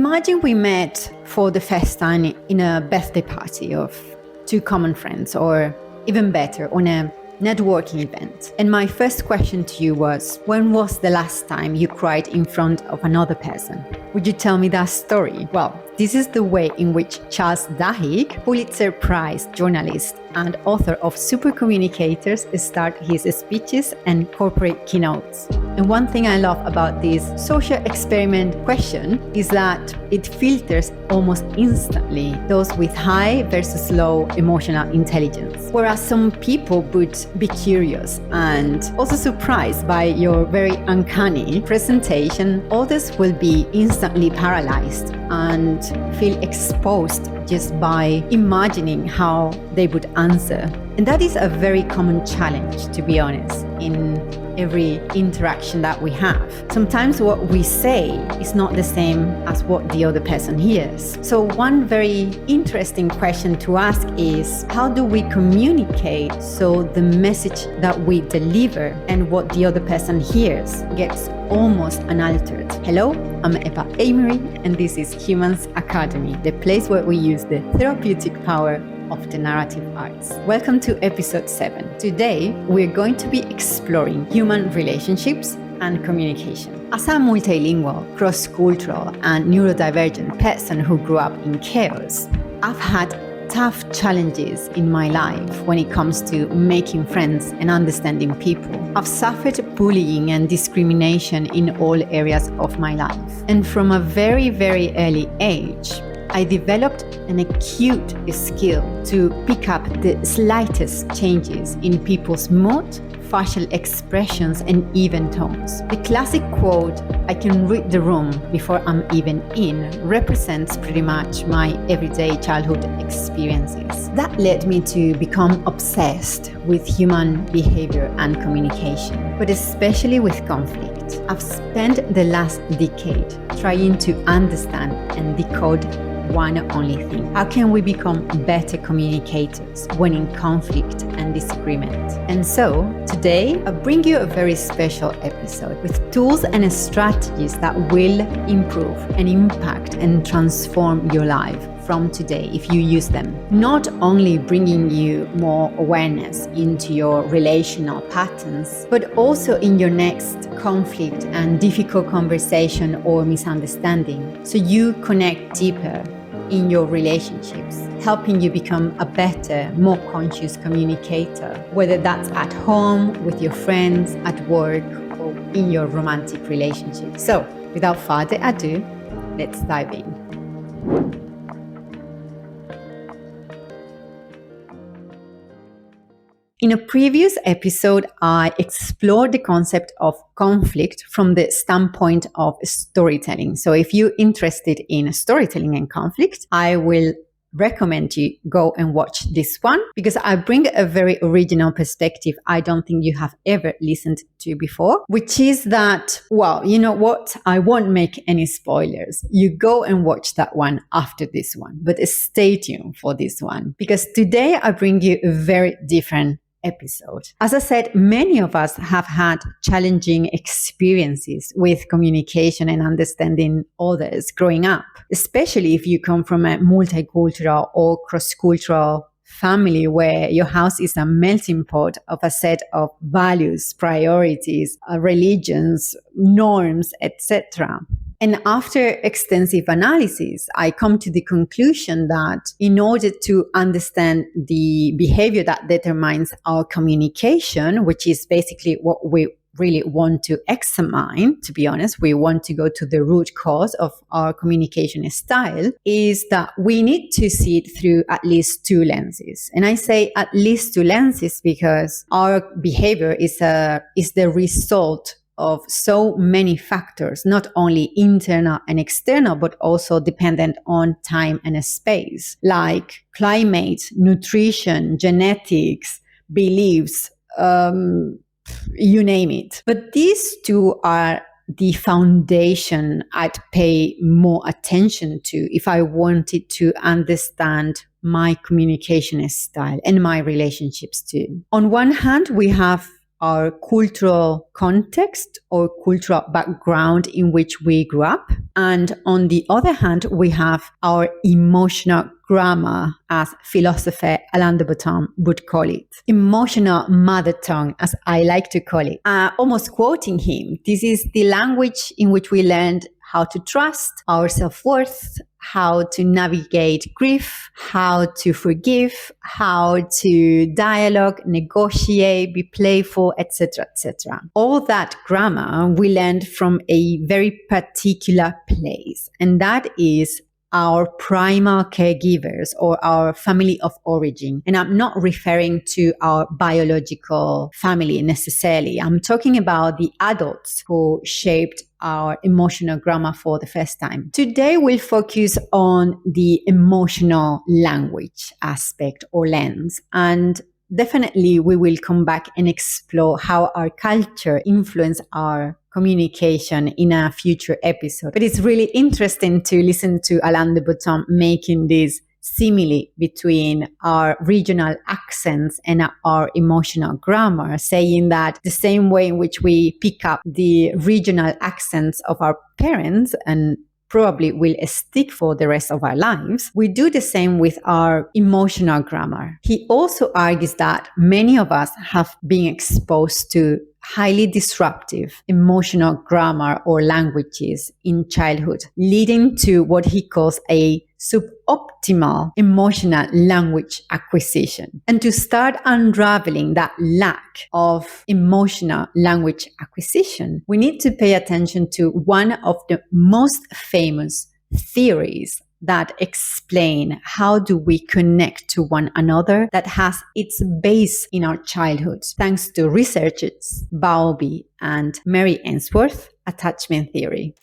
Imagine we met for the first time in a birthday party of two common friends, or even better, on a networking event. And my first question to you was, when was the last time you cried in front of another person? Would you tell me that story? Well, this is the way in which Charles Duhigg, Pulitzer Prize journalist and author of Super Communicators, starts his speeches and corporate keynotes. And one thing I love about this social experiment question is that it filters almost instantly those with high versus low emotional intelligence. Whereas some people would be curious and also surprised by your very uncanny presentation, others will be instantly paralyzed and feel exposed just by imagining how they would answer. And that is a very common challenge, to be honest, in every interaction that we have. Sometimes what we say is not the same as what the other person hears. So one very interesting question to ask is, how do we communicate so the message that we deliver and what the other person hears gets almost unaltered? Hello, I'm Eva Amory, and this is Humans Academy, the place where we use the therapeutic power of the narrative arts. Welcome to episode 7. Today, we're going to be exploring human relationships and communication. As a multilingual, cross-cultural, and neurodivergent person who grew up in chaos, I've had tough challenges in my life when it comes to making friends and understanding people. I've suffered bullying and discrimination in all areas of my life. And from a very, very early age, I developed an acute skill to pick up the slightest changes in people's mood, facial expressions, and even tones. The classic quote, "I can read the room before I'm even in," represents pretty much my everyday childhood experiences. That led me to become obsessed with human behavior and communication, but especially with conflict. I've spent the last decade trying to understand and decode one only thing. How can we become better communicators when in conflict and disagreement? And so today I bring you a very special episode with tools and strategies that will improve and impact and transform your life from today if you use them. Not only bringing you more awareness into your relational patterns, but also in your next conflict and difficult conversation or misunderstanding, so you connect deeper in your relationships, helping you become a better, more conscious communicator, whether that's at home, with your friends, at work, or in your romantic relationship. So, without further ado, let's dive in. In a previous episode, I explored the concept of conflict from the standpoint of storytelling. So if you're interested in storytelling and conflict, I will recommend you go and watch this one, because I bring a very original perspective I don't think you have ever listened to before, which is that, well, you know what? I won't make any spoilers. You go and watch that one after this one, but stay tuned for this one, because today I bring you a very different episode. As I said, many of us have had challenging experiences with communication and understanding others growing up, especially if you come from a multicultural or cross-cultural family where your house is a melting pot of a set of values, priorities, religions, norms, etc. And after extensive analysis, I come to the conclusion that in order to understand the behavior that determines our communication, which is basically what we really want to examine, to be honest, we want to go to the root cause of our communication style, is that we need to see it through at least two lenses. And I say at least two lenses because our behavior is the result of so many factors, not only internal and external, but also dependent on time and space, like climate, nutrition, genetics, beliefs, you name it. But these two are the foundation I'd pay more attention to if I wanted to understand my communication style and my relationships too. On one hand, we have our cultural context or cultural background in which we grew up. And on the other hand, we have our emotional grammar, as philosopher Alain de Botton would call it. Emotional mother tongue, as I like to call it. Almost quoting him, this is the language in which we learned how to trust, our self-worth, how to navigate grief, how to forgive, how to dialogue, negotiate, be playful, etc., etc. All that grammar we learned from a very particular place, and that is our primal caregivers or our family of origin. And I'm not referring to our biological family necessarily. I'm talking about the adults who shaped our emotional grammar for the first time. Today, we'll focus on the emotional language aspect or lens. And definitely, we will come back and explore how our culture influences our communication in a future episode. But it's really interesting to listen to Alain de Botton making this simile between our regional accents and our emotional grammar, saying that the same way in which we pick up the regional accents of our parents and probably will stick for the rest of our lives, we do the same with our emotional grammar. He also argues that many of us have been exposed to highly disruptive emotional grammar or languages in childhood, leading to what he calls a suboptimal emotional language acquisition. And to start unraveling that lack of emotional language acquisition, we need to pay attention to one of the most famous theories that explain how do we connect to one another that has its base in our childhood, thanks to researchers Bowlby and Mary Ainsworth, attachment theory.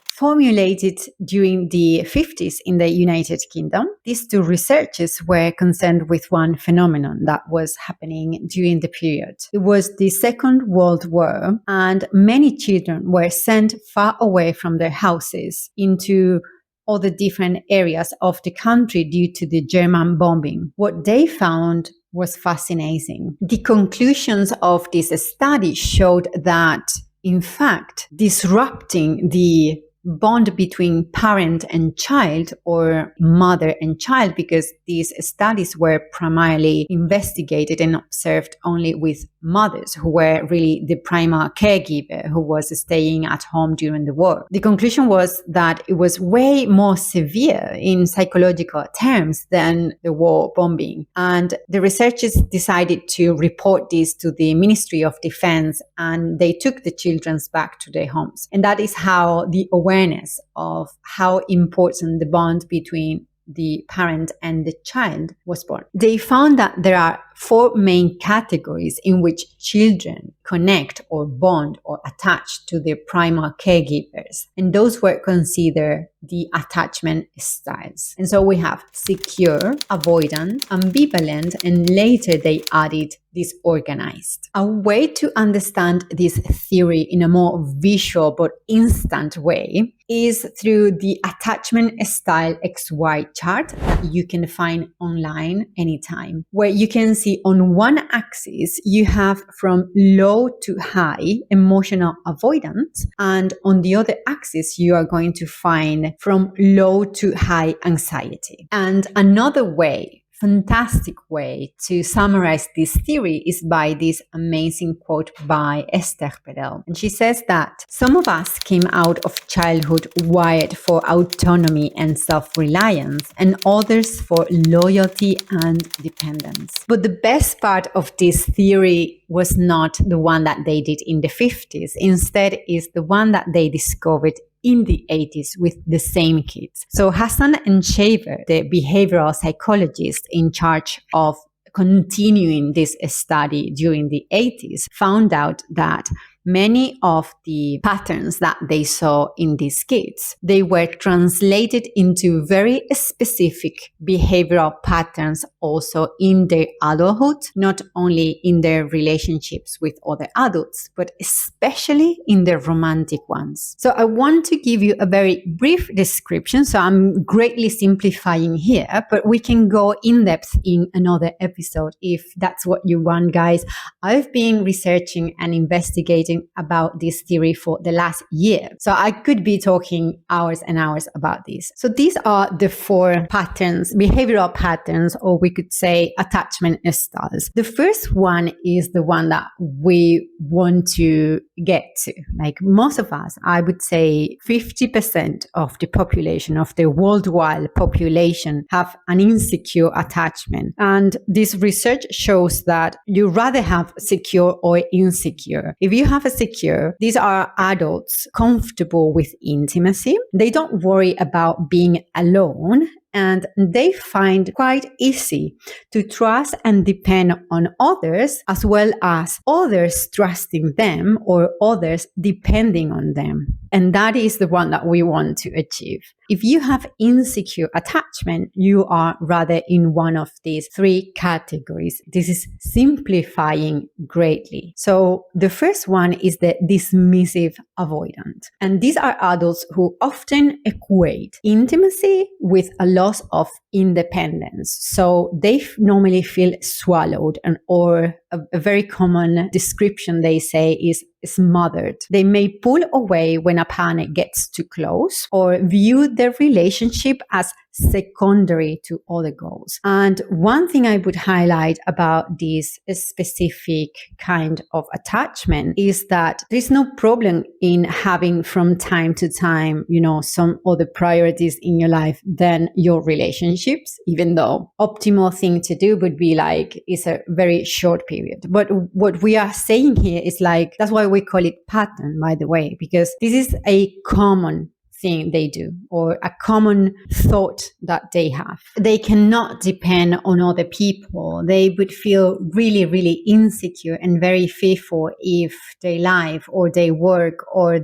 Formulated during the 50s in the United Kingdom, these two researchers were concerned with one phenomenon that was happening during the period. It was the Second World War, and many children were sent far away from their houses into all the different areas of the country due to the German bombing. What they found was fascinating. The conclusions of this study showed that, in fact, disrupting the bond between parent and child or mother and child, because these studies were primarily investigated and observed only with mothers who were really the primary caregiver who was staying at home during the war. The conclusion was that it was way more severe in psychological terms than the war bombing. And the researchers decided to report this to the Ministry of Defense, and they took the children back to their homes. And that is how the awareness of how important the bond between the parent and the child was born. They found that there are 4 main categories in which children connect or bond or attach to their primary caregivers. And those were considered the attachment styles. And so we have secure, avoidant, ambivalent, and later they added disorganized. A way to understand this theory in a more visual but instant way is through the attachment style XY chart that you can find online anytime, where you can see on one axis you have from low to high emotional avoidance, and on the other axis you are going to find from low to high anxiety. And another way, fantastic way to summarize this theory is by this amazing quote by Esther Perel. And she says that some of us came out of childhood wired for autonomy and self-reliance, and others for loyalty and dependence. But the best part of this theory was not the one that they did in the 50s. Instead, is the one that they discovered in the 80s with the same kids. So Hassan and Shaver, the behavioral psychologist in charge of continuing this study during the 80s, found out that many of the patterns that they saw in these kids, they were translated into very specific behavioral patterns also in their adulthood, not only in their relationships with other adults, but especially in their romantic ones. So I want to give you a very brief description. So I'm greatly simplifying here, but we can go in depth in another episode if that's what you want, guys. I've been researching and investigating about this theory for the last year. So I could be talking hours and hours about this. So these are the 4 patterns, behavioral patterns, or we could say attachment styles. The first one is the one that we want to get to. Like most of us, I would say 50% of the population, of the worldwide population, have an insecure attachment. And this research shows that you rather have secure or insecure. If you have a secure, these are adults comfortable with intimacy. They don't worry about being alone, and they find quite easy to trust and depend on others, as well as others trusting them or others depending on them. And that is the one that we want to achieve. If you have insecure attachment, you are rather in one of these 3 categories. This is simplifying greatly. So the first one is the dismissive avoidant. And these are adults who often equate intimacy with a loss of independence. So they normally feel swallowed, or a very common description they say is smothered. They may pull away when a partner gets too close, or view their relationship as secondary to other goals. And one thing I would highlight about this specific kind of attachment is that there's no problem in having from time to time, some other priorities in your life than your relationships, even though optimal thing to do would be it's a very short period. But what we are saying here is that's why we call it pattern, by the way, because this is a common thing they do, or a common thought that they have. They cannot depend on other people. They would feel really, really insecure and very fearful if their life or their work or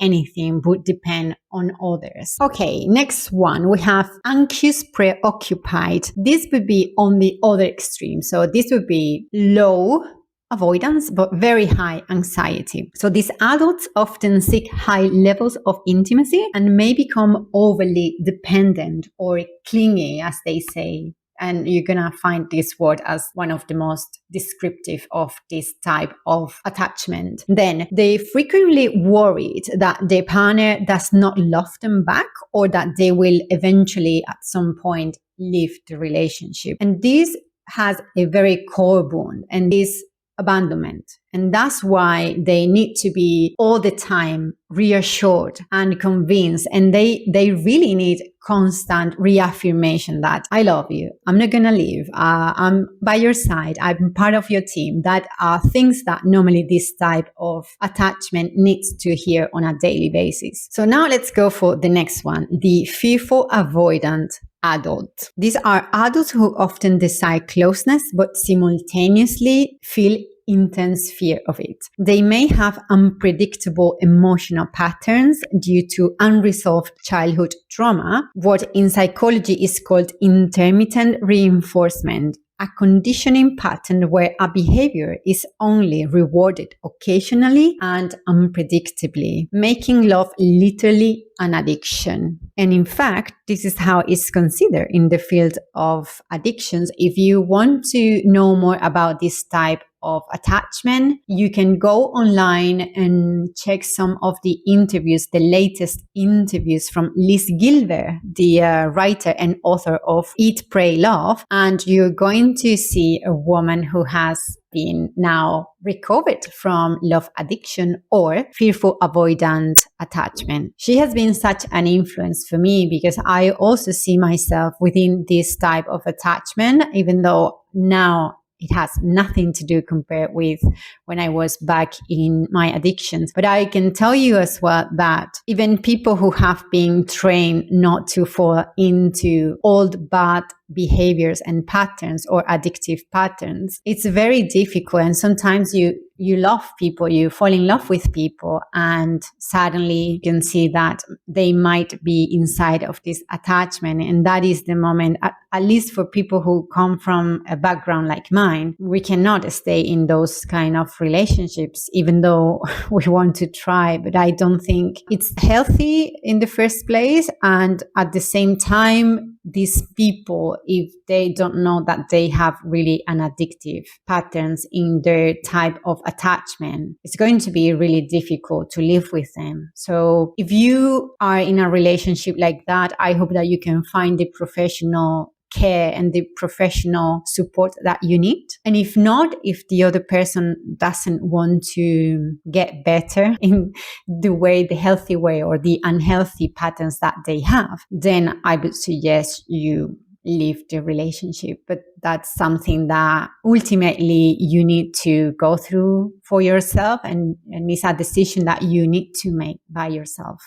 anything would depend on others. Okay, next one, we have anxious preoccupied. This would be on the other extreme. So this would be low avoidance, but very high anxiety. So these adults often seek high levels of intimacy and may become overly dependent or clingy, as they say. And you're going to find this word as one of the most descriptive of this type of attachment. Then they frequently worried that their partner does not love them back, or that they will eventually at some point leave the relationship. And this has a very core bond, and this abandonment. And that's why they need to be all the time reassured and convinced. And they really need constant reaffirmation that I love you. I'm not going to leave. I'm by your side. I'm part of your team. That are things that normally this type of attachment needs to hear on a daily basis. So now let's go for the next one, the fearful avoidant adult. These are adults who often desire closeness, but simultaneously feel intense fear of it. They may have unpredictable emotional patterns due to unresolved childhood trauma, what in psychology is called intermittent reinforcement, a conditioning pattern where a behavior is only rewarded occasionally and unpredictably, making love literally an addiction. And in fact, this is how it's considered in the field of addictions. If you want to know more about this type of attachment, you can go online and check some of the interviews, the latest interviews from Liz Gilbert, the writer and author of Eat, Pray, Love. And you're going to see a woman who has been now recovered from love addiction or fearful avoidant attachment. She has been such an influence for me because I also see myself within this type of attachment, even though now it has nothing to do compared with when I was back in my addictions. But I can tell you as well that even people who have been trained not to fall into old bad behaviors and patterns or addictive patterns, it's very difficult. And sometimes you love people, you fall in love with people, and suddenly you can see that they might be inside of this attachment. And that is the moment, at least for people who come from a background like mine, we cannot stay in those kind of relationships, even though we want to try. But I don't think it's healthy in the first place. And at the same time, these people, if they don't know that they have really an addictive patterns in their type of attachment, it's going to be really difficult to live with them. So if you are in a relationship like that, I hope that you can find the professional care and the professional support that you need. And if not, if the other person doesn't want to get better in the healthy way or the unhealthy patterns that they have, then I would suggest you leave the relationship. But that's something that ultimately you need to go through for yourself, and it's a decision that you need to make by yourself.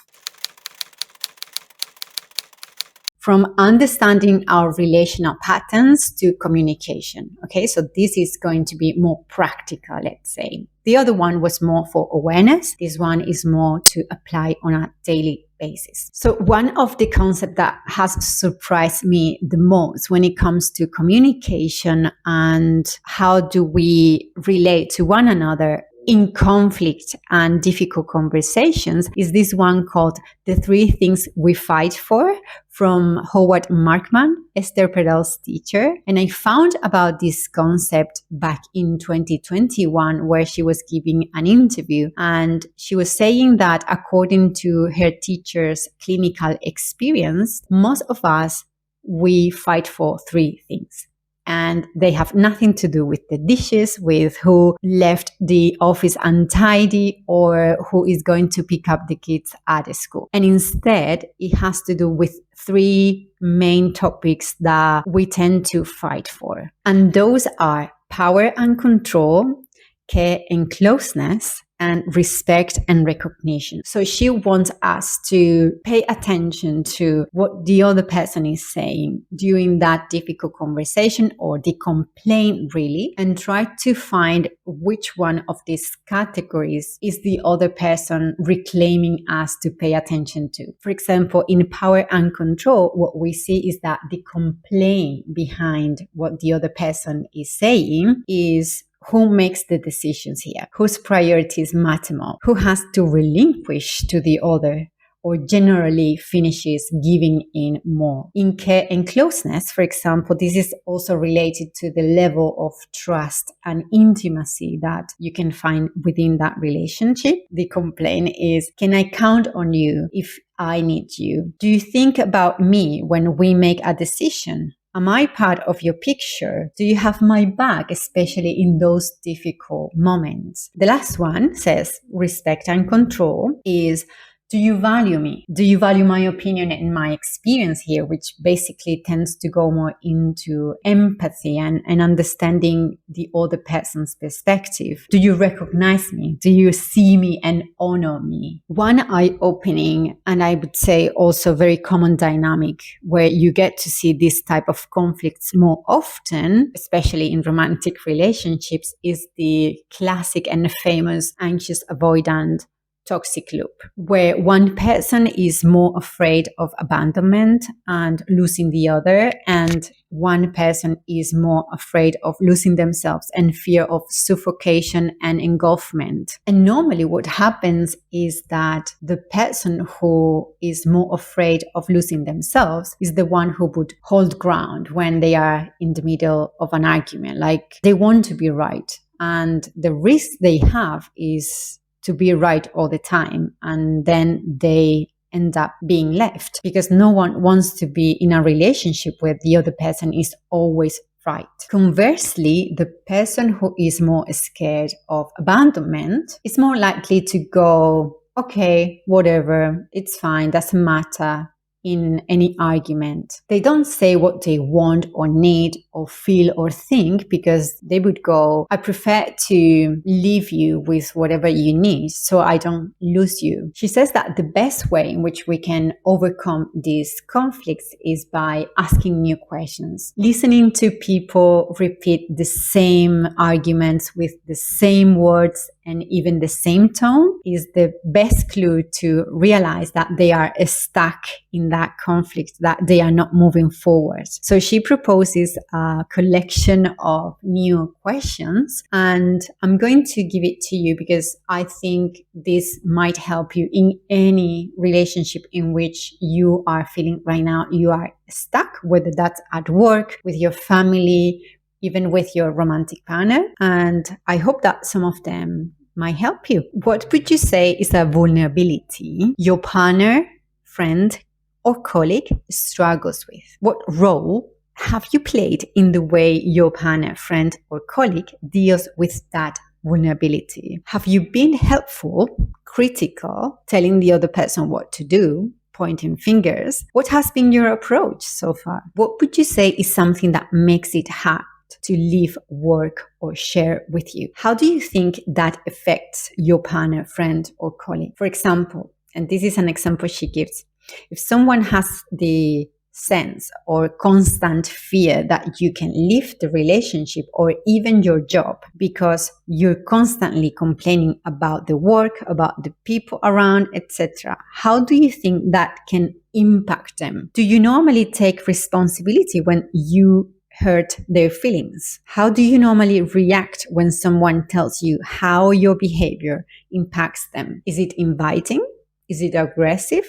From understanding our relational patterns to communication. Okay, so this is going to be more practical, let's say. The other one was more for awareness. This one is more to apply on a daily basis. So one of the concepts that has surprised me the most when it comes to communication and how do we relate to one another in conflict and difficult conversations is this one called The 3 Things We Fight For, from Markman, Esther Perel's teacher. And I found about this concept back in 2021, where she was giving an interview, and she was saying that according to her teacher's clinical experience, most of us, we fight for 3 things. And they have nothing to do with the dishes, with who left the office untidy, or who is going to pick up the kids at school. And instead, it has to do with 3 main topics that we tend to fight for. And those are power and control, care and closeness, and respect and recognition. So she wants us to pay attention to what the other person is saying during that difficult conversation or the complaint, really, and try to find which one of these categories is the other person reclaiming us to pay attention to. For example, in power and control, what we see is that the complaint behind what the other person is saying is who makes the decisions here, whose priorities matter more, who has to relinquish to the other, or generally finishes giving in more. In care and closeness, for example, this is also related to the level of trust and intimacy that you can find within that relationship. The complaint is, can I count on you if I need you? Do you think about me when we make a decision? Am I part of your picture? Do you have my back, especially in those difficult moments? The last one says respect and control is, do you value me? Do you value my opinion and my experience here, which basically tends to go more into empathy and understanding the other person's perspective? Do you recognize me? Do you see me and honor me? One eye-opening, and I would say also very common dynamic where you get to see this type of conflicts more often, especially in romantic relationships, is the classic and famous anxious avoidant toxic loop, where one person is more afraid of abandonment and losing the other, and one person is more afraid of losing themselves and fear of suffocation and engulfment. And normally what happens is that the person who is more afraid of losing themselves is the one who would hold ground when they are in the middle of an argument. Like, they want to be right, and the risk they have is to be right all the time, and then they end up being left, because no one wants to be in a relationship where the other person is always right. Conversely, the person who is more scared of abandonment is more likely to go, okay, whatever, it's fine, doesn't matter, in any argument. They don't say what they want or need or feel or think, because they would go, I prefer to leave you with whatever you need so I don't lose you. She says that the best way in which we can overcome these conflicts is by asking new questions. Listening to people repeat the same arguments with the same words and even the same tone is the best clue to realize that they are stuck in that conflict, that they are not moving forward. So she proposes a collection of new questions, and I'm going to give it to you because I think this might help you in any relationship in which you are feeling right now you are stuck, whether that's at work, with your family, even with your romantic partner. And I hope that some of them might help you. What would you say is a vulnerability your partner, friend, or colleague struggles with? What role have you played in the way your partner, friend, or colleague deals with that vulnerability? Have you been helpful, critical, telling the other person what to do, pointing fingers? What has been your approach so far? What would you say is something that makes it hard to leave work or share with you? How do you think that affects your partner, friend, or colleague? For example, and this is an example she gives, if someone has the sense or constant fear that you can leave the relationship or even your job because you're constantly complaining about the work, about the people around, etc., how do you think that can impact them? Do you normally take responsibility when you hurt their feelings? How do you normally react when someone tells you how your behavior impacts them? Is it inviting? Is it aggressive?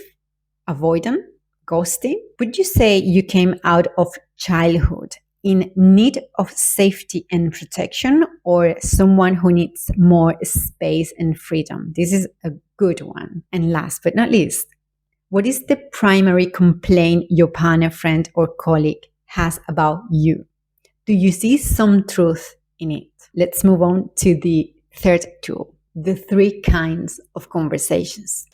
Avoidant? Ghosting? Would you say you came out of childhood in need of safety and protection, or someone who needs more space and freedom? This is a good one. And last but not least, what is the primary complaint your partner, friend, or colleague has about you? Do you see some truth in it? Let's move on to the third tool, the 3 kinds of conversations.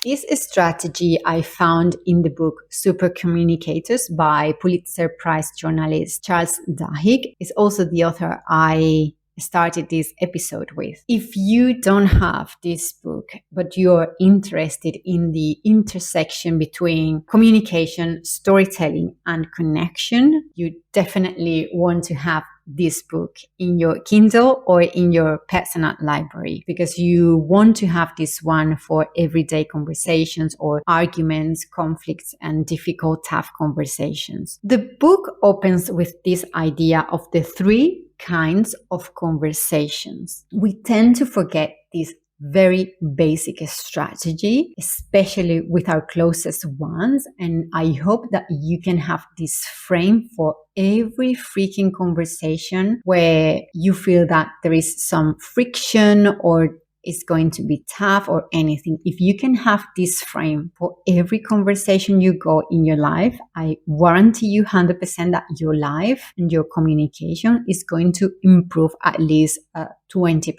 This strategy I found in the book Super Communicators by Pulitzer Prize journalist Charles Duhigg. Is also the author I started this episode with. If you don't have this book, but you're interested in the intersection between communication, storytelling, and connection, you definitely want to have this book in your Kindle or in your personal library, because you want to have this one for everyday conversations or arguments, conflicts, and difficult, tough conversations. The book opens with this idea of the 3 kinds of conversations. We tend to forget this very basic strategy, especially with our closest ones. And I hope that you can have this frame for every freaking conversation where you feel that there is some friction or it's going to be tough or anything. If you can have this frame for every conversation you go in your life, I guarantee you 100% that your life and your communication is going to improve at least 20%.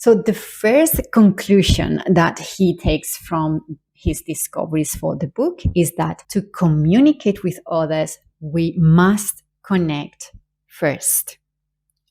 So the first conclusion that he takes from his discoveries for the book is that to communicate with others, we must connect first.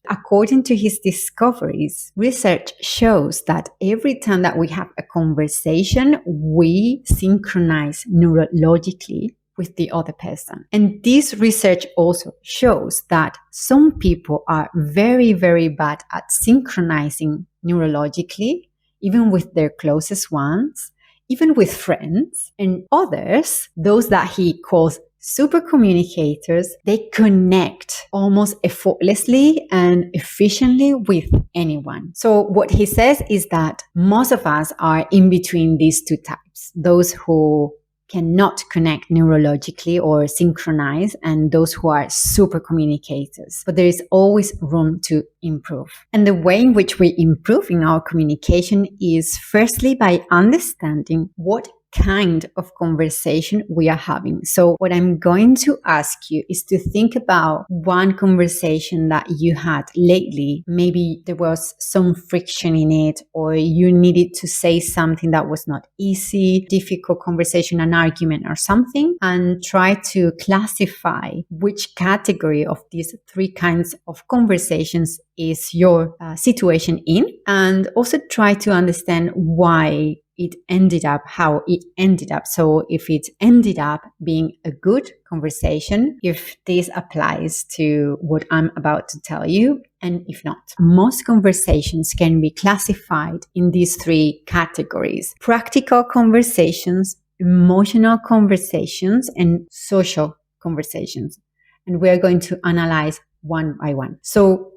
According to his discoveries, research shows that every time that we have a conversation, we synchronize neurologically with the other person. And this research also shows that some people are very, very bad at synchronizing neurologically, even with their closest ones, even with friends, and others, those that he calls super communicators, they connect almost effortlessly and efficiently with anyone. So what he says is that most of us are in between these 2 types, those who cannot connect neurologically or synchronize, and those who are super communicators. But there is always room to improve. And the way in which we improve in our communication is firstly by understanding what kind of conversation we are having. So what I'm going to ask you is to think about one conversation that you had lately. Maybe there was some friction in it, or you needed to say something that was not easy, difficult conversation, an argument or something, and try to classify which category of these three kinds of conversations is your situation in, and also try to understand why it ended up how it ended up. So if it ended up being a good conversation, if this applies to what I'm about to tell you, and if not. Most conversations can be classified in these three categories: practical conversations, emotional conversations, and social conversations. And we're going to analyze one by one. So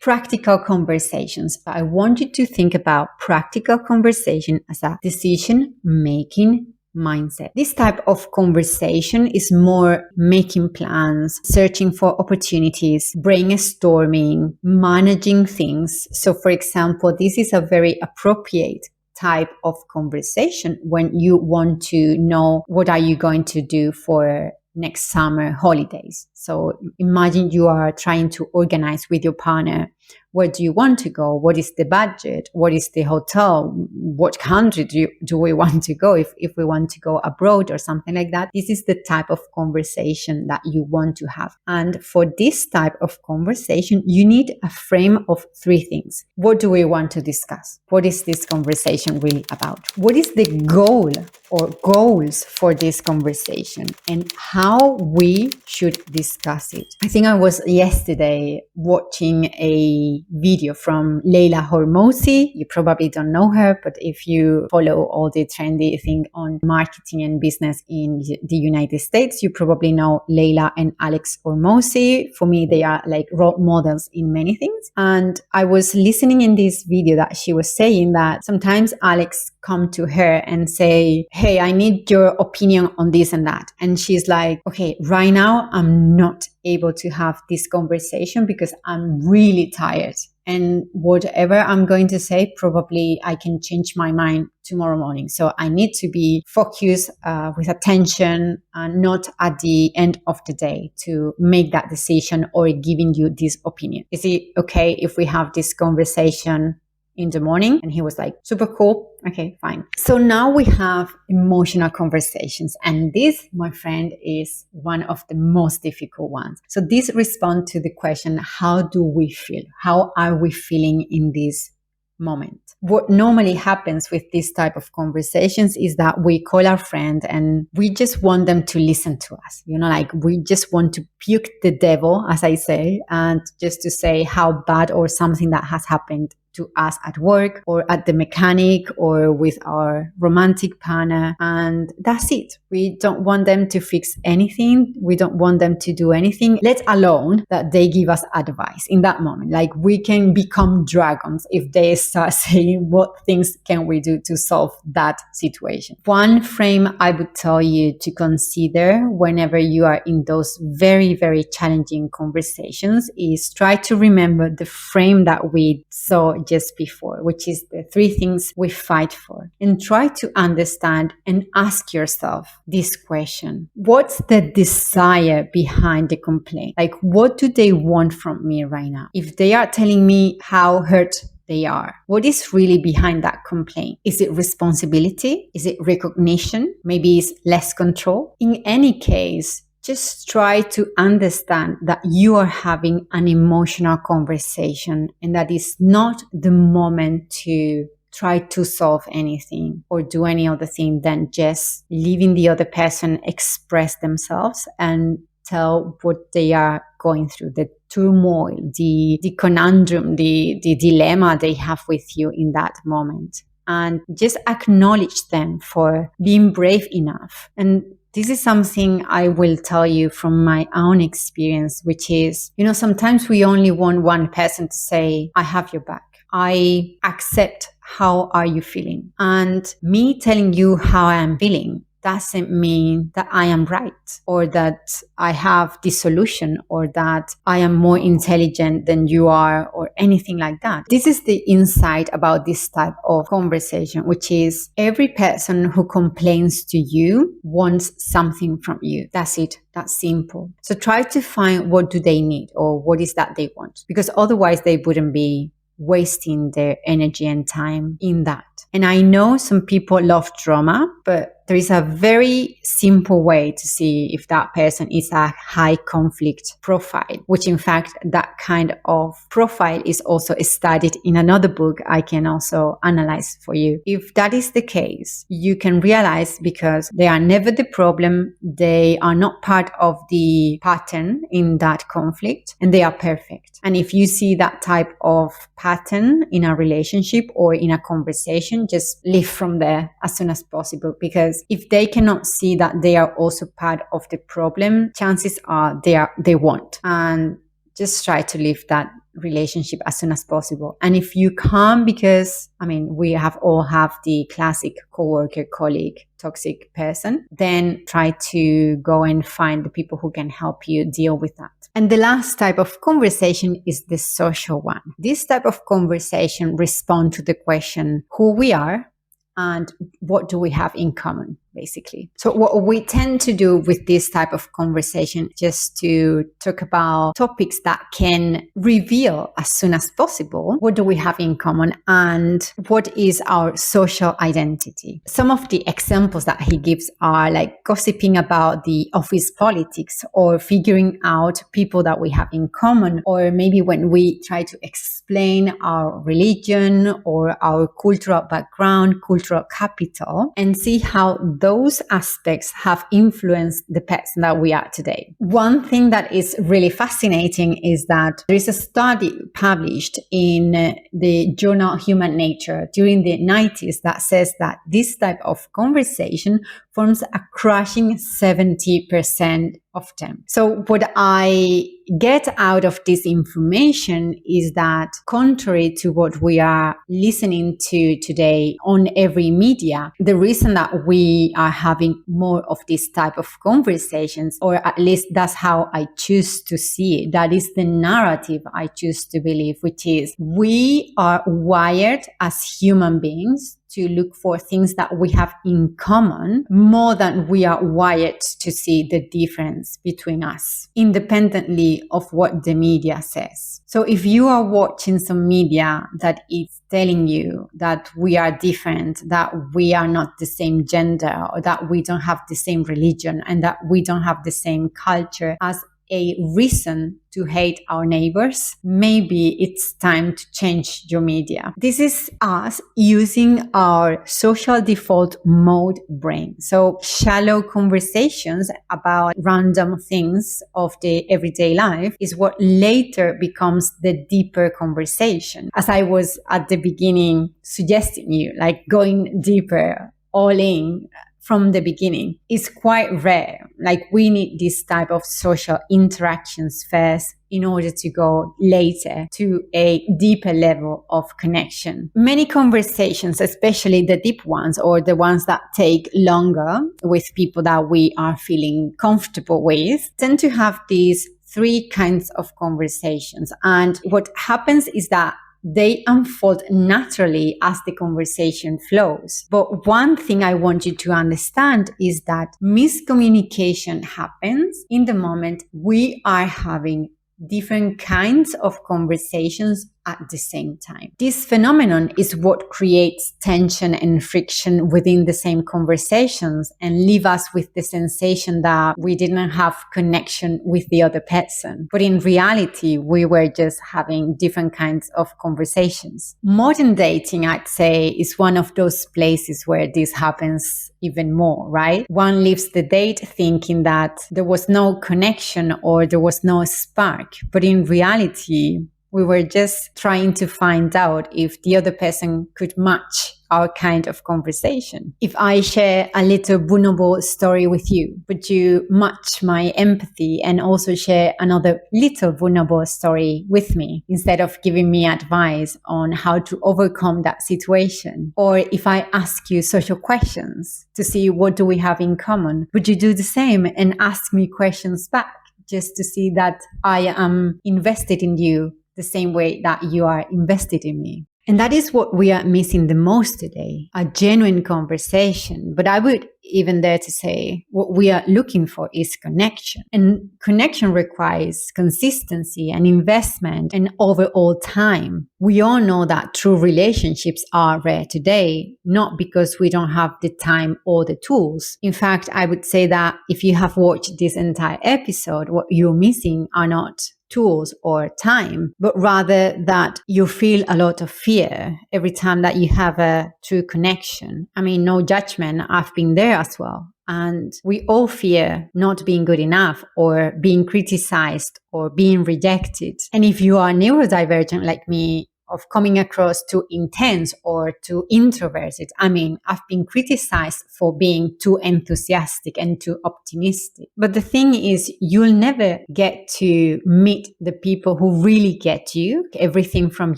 practical conversations. I want you to think about practical conversation as a decision-making mindset. This type of conversation is more making plans, searching for opportunities, brainstorming, managing things. So for example, this is a very appropriate type of conversation when you want to know what are you going to do for next summer holidays. So imagine you are trying to organize with your partner. Where do you want to go? What is the budget? What is the hotel? What country do we want to go if we want to go abroad or something like that? This is the type of conversation that you want to have. And for this type of conversation, you need a frame of three things. What do we want to discuss? What is this conversation really about? What is the goal or goals for this conversation, and how we should discuss it? I think I was yesterday watching a video from Leila Hormozi. You probably don't know her, but if you follow all the trendy thing on marketing and business in the United States, you probably know Leila and Alex Hormozi. For me, they are like role models in many things. And I was listening in this video that she was saying that sometimes Alex come to her and say, hey, I need your opinion on this and that. And she's like, okay, right now I'm not able to have this conversation because I'm really tired. And whatever I'm going to say, probably I can change my mind tomorrow morning. So I need to be focused with attention and not at the end of the day to make that decision or giving you this opinion. Is it okay if we have this conversation in the morning? And he was like, super cool. Okay, fine. So now we have emotional conversations. And this, my friend, is one of the most difficult ones. So this responds to the question, how do we feel? How are we feeling in this moment? What normally happens with this type of conversations is that we call our friend and we just want them to listen to us. You know, like we just want to puke the devil, as I say, and just to say how bad or something that has happened to us at work or at the mechanic or with our romantic partner. And that's it. We don't want them to fix anything. We don't want them to do anything, let alone that they give us advice in that moment. Like we can become dragons if they start saying what things can we do to solve that situation. One frame I would tell you to consider whenever you are in those very, very challenging conversations is try to remember the frame that we saw just before, which is the three things we fight for. And try to understand and ask yourself this question. What's the desire behind the complaint? Like, what do they want from me right now? If they are telling me how hurt they are, what is really behind that complaint? Is it responsibility? Is it recognition? Maybe it's less control. In any case, just try to understand that you are having an emotional conversation and that is not the moment to try to solve anything or do any other thing than just leaving the other person express themselves and tell what they are going through, the turmoil, the conundrum, the dilemma they have with you in that moment. And just acknowledge them for being brave enough. And this is something I will tell you from my own experience, which is, you know, sometimes we only want one person to say, I have your back. I accept how are you feeling. And me telling you how I am feeling doesn't mean that I am right or that I have the solution or that I am more intelligent than you are or anything like that. This is the insight about this type of conversation, which is every person who complains to you wants something from you. That's it. That's simple. So try to find what do they need or what is that they want, because otherwise they wouldn't be wasting their energy and time in that. And I know some people love drama, but there is a very simple way to see if that person is a high conflict profile, which in fact, that kind of profile is also studied in another book I can also analyze for you. If that is the case, you can realize because they are never the problem, they are not part of the pattern in that conflict, and they are perfect. And if you see that type of pattern in a relationship or in a conversation, just leave from there as soon as possible, because if they cannot see that they are also part of the problem, chances are they won't. And just try to leave that relationship as soon as possible. And if you can't, because we all have the classic coworker, colleague, toxic person, then try to go and find the people who can help you deal with that. And the last type of conversation is the social one. This type of conversation responds to the question who we are and what do we have in common, basically. So what we tend to do with this type of conversation, just to talk about topics that can reveal as soon as possible what do we have in common and what is our social identity. Some of the examples that he gives are like gossiping about the office politics or figuring out people that we have in common, or maybe when we try to explain our religion or our cultural background, cultural capital, and see how those aspects have influenced the person that we are today. One thing that is really fascinating is that there is a study published in the journal Human Nature during the 90s that says that this type of conversation forms a crushing 70% of them. So what I get out of this information is that contrary to what we are listening to today on every media, the reason that we are having more of this type of conversations, or at least that's how I choose to see it, that is the narrative I choose to believe, which is we are wired as human beings to look for things that we have in common more than we are wired to see the difference between us, independently of what the media says. So if you are watching some media that is telling you that we are different, that we are not the same gender, or that we don't have the same religion, and that we don't have the same culture as a reason to hate our neighbors, maybe it's time to change your media. This is us using our social default mode brain. So shallow conversations about random things of the everyday life is what later becomes the deeper conversation. As I was at the beginning suggesting you, like going deeper, all in, from the beginning is quite rare. Like we need this type of social interactions first in order to go later to a deeper level of connection. Many conversations, especially the deep ones or the ones that take longer with people that we are feeling comfortable with, tend to have these three kinds of conversations. And what happens is that they unfold naturally as the conversation flows. But one thing I want you to understand is that miscommunication happens in the moment we are having different kinds of conversations at the same time. This phenomenon is what creates tension and friction within the same conversations and leave us with the sensation that we didn't have connection with the other person. But in reality, we were just having different kinds of conversations. Modern dating, I'd say, is one of those places where this happens even more, right? One leaves the date thinking that there was no connection or there was no spark. But in reality, We were just trying to find out if the other person could match our kind of conversation. If I share a little vulnerable story with you, would you match my empathy and also share another little vulnerable story with me instead of giving me advice on how to overcome that situation? Or if I ask you social questions to see what do we have in common, would you do the same and ask me questions back just to see that I am invested in you the same way that you are invested in me? And that is what we are missing the most today, a genuine conversation. But I would even dare to say what we are looking for is connection. And connection requires consistency and investment and overall time. We all know that true relationships are rare today, not because we don't have the time or the tools. In fact, I would say that if you have watched this entire episode, what you're missing are not tools or time, but rather that you feel a lot of fear every time that you have a true connection. I mean, no judgment, I've been there as well. And we all fear not being good enough or being criticized or being rejected. And if you are neurodivergent like me, of coming across too intense or too introverted. I mean, I've been criticized for being too enthusiastic and too optimistic. But the thing is, you'll never get to meet the people who really get you, everything from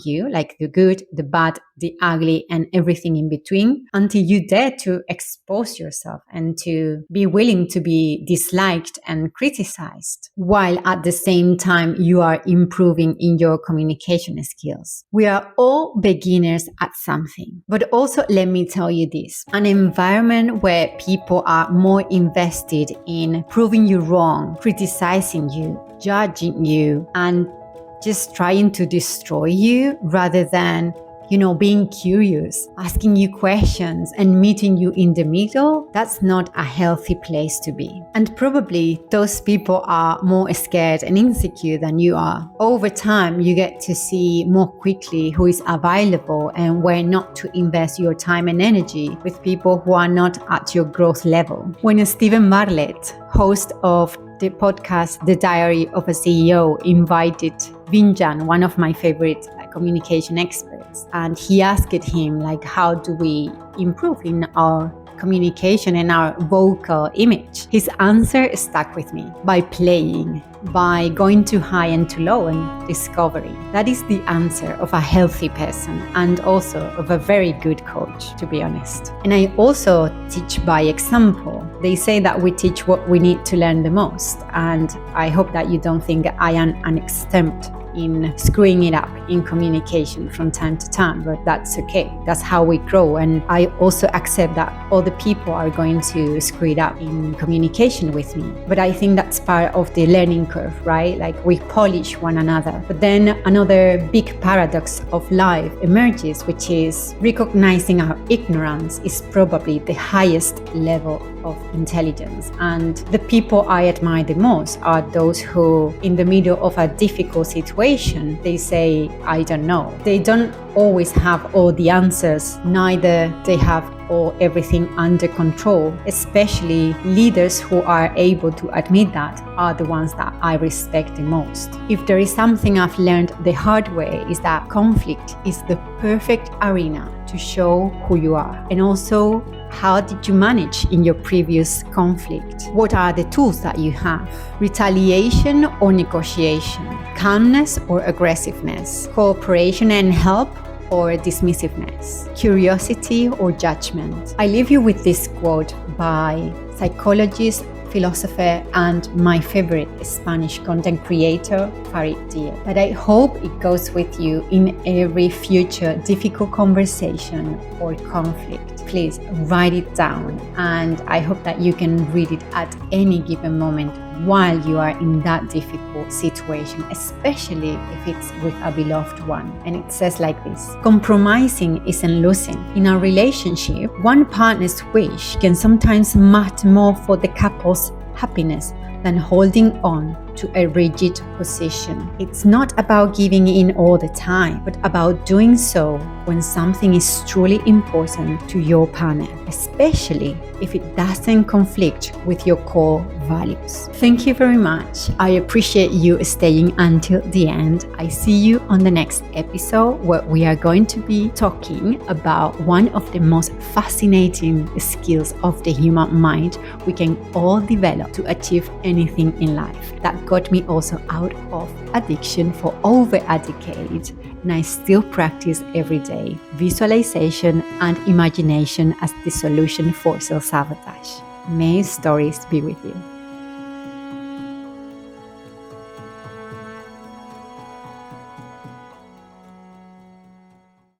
you, like the good, the bad, the ugly, and everything in between, until you dare to expose yourself and to be willing to be disliked and criticized, while at the same time you are improving in your communication skills. We are all beginners at something. But also, let me tell you this, an environment where people are more invested in proving you wrong, criticizing you, judging you, and just trying to destroy you rather than being curious, asking you questions and meeting you in the middle, that's not a healthy place to be. And probably those people are more scared and insecure than you are. Over time, you get to see more quickly who is available and where not to invest your time and energy with people who are not at your growth level. When Stephen Bartlett, host of the podcast The Diary of a CEO, invited Vinjan, one of my favorite communication experts, and he asked him how do we improve in our communication and our vocal image. His answer stuck with me: by playing, by going too high and too low and discovering. That is the answer of a healthy person and also of a very good coach, to be honest. And I also teach by example. They say that we teach what we need to learn the most, and I hope that you don't think I am an exempt in screwing it up in communication from time to time, but that's okay. That's how we grow. And I also accept that other people are going to screw it up in communication with me. But I think that's part of the learning curve, right? We polish one another. But then another big paradox of life emerges, which is recognizing our ignorance is probably the highest level of intelligence. And the people I admire the most are those who, in the middle of a difficult situation, they say, I don't know. They don't always have all the answers, neither they have everything under control. Especially leaders who are able to admit that are the ones that I respect the most. If there is something I've learned the hard way, is that conflict is the perfect arena to show who you are. And also, how did you manage in your previous conflict? What are the tools that you have? Retaliation or negotiation? Calmness or aggressiveness? Cooperation and help or dismissiveness? Curiosity or judgment? I leave you with this quote by psychologist, philosopher, and my favorite Spanish content creator, Farid Diaz. But I hope it goes with you in every future difficult conversation or conflict. Please write it down, and I hope that you can read it at any given moment while you are in that difficult situation, especially if it's with a beloved one. And it says like this: compromising isn't losing. In a relationship, one partner's wish can sometimes matter more for the couple's happiness than holding on to a rigid position. It's not about giving in all the time, but about doing so when something is truly important to your partner, especially if it doesn't conflict with your core values. Thank you very much. I appreciate you staying until the end. I see you on the next episode where we are going to be talking about one of the most fascinating skills of the human mind we can all develop to achieve anything in life. That got me also out of addiction for over a decade, and I still practice every day. Visualization and imagination as the solution for self-sabotage. May stories be with you.